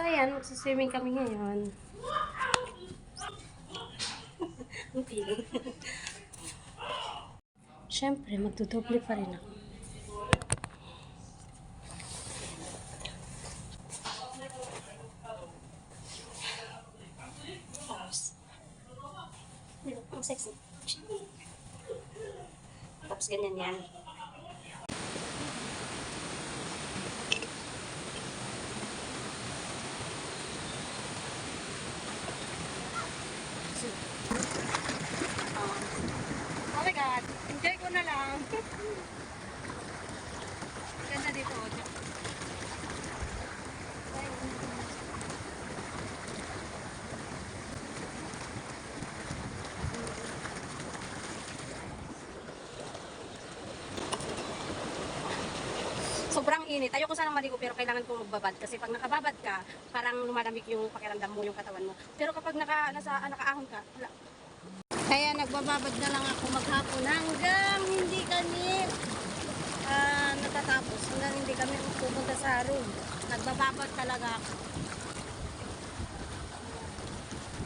So, ayan, magsiswimming kami ngayon. Ang feeling. Siyempre, magdudoble pa rin ako. Ang sexy. Tapos ganyan yan. Oh my God. Enjoy ko na lang. Ganda dito. Sobrang init. Ayoko sanang maligo pero kailangan kong magbabad kasi pag nakababad ka, parang lumalamig yung pakiramdam mo, yung katawan mo. Pero kapag nakaahon ka, wala. Kaya nagbababad na lang ako maghapon hanggang hindi kami natatapos. Hanggang hindi kami pupunta sa room. Nagbababad talaga ako.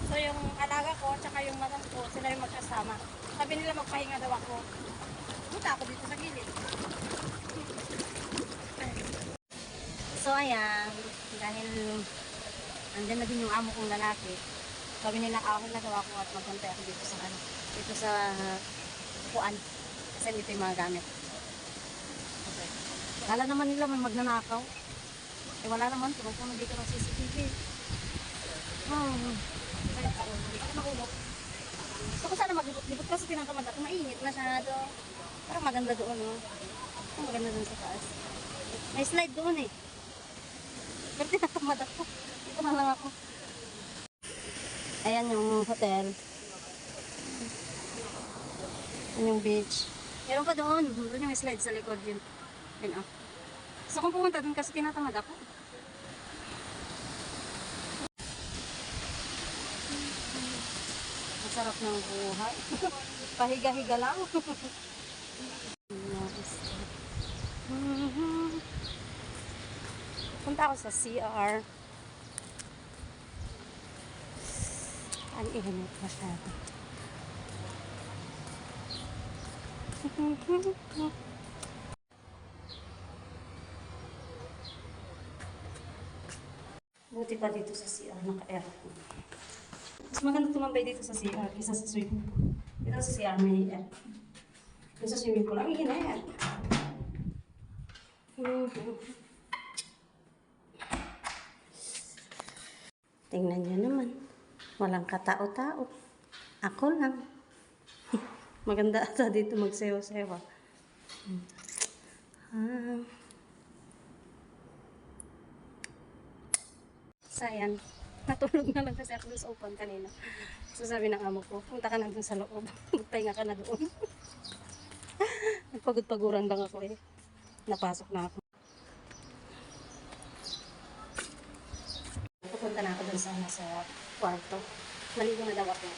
So yung alaga ko at saka yung madam ko, sila yung magkasama. Sabi nila magpahinga daw ako. Punta ako dito sa gilid. So ayan, dahil andyan na din yung amo kong lalaki, sabi nila ako na daw ako at magpantay ako dito sa kuan. Kasi dito yung mga gamit. Okay. Kala naman nila may magnanakaw. Eh wala naman, tumupunod dito ng CCTV. Hindi ka makulog. So kung sana maglibot kasi tinatamad ako, mainit masyado. Parang maganda doon, no? Maganda doon sa taas. May slide doon eh. Pero tinatamad ako. Dito na lang ako. Ayan yung hotel. Ayan yung beach. Meron pa doon. Doon yung slide sa likod yun. Yun ah. So kung pumunta doon kasi tinatamad ako. Masarap ng buhay. Pahiga-higa lang. Punta ako sa CR. Ang init masyado. Buti pa dito sa CR, naka-aircon. Mas maganda tumambay dito sa CR kaysa sa swimming pool. Dito sa CR may aircon. Dito sa swimming pool, ang init. Tingnan nyo naman. Walang katao-tao. Ako lang. Maganda ata dito magsewa-sewa. Sayang. Natulog na lang kasi ako sa upan kanina. So sabi ng amo ko, punta ka na dun sa loob. Magpahinga ka na doon. Nagpagod-paguran lang ako eh. Napasok na ako. Pupunta na ako dun sa kwarto. Maligo na daw ako.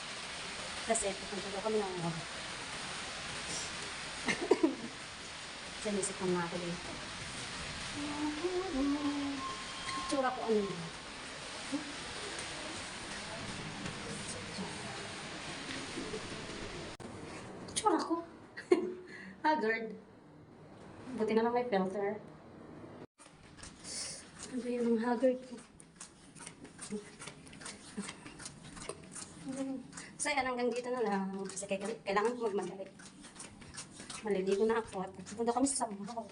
Kasi pupunta daw kami ng mga. Sinisip na ako dito. Tsura ko ano yun. Tsura ko. Haggard. Buti na lang may filter. Ano ba yung haggard ko? So yan, hanggang dito na lang. Kasi kailangan ko magmadali. Maliligo na ako at pupunta kami sa sabaw.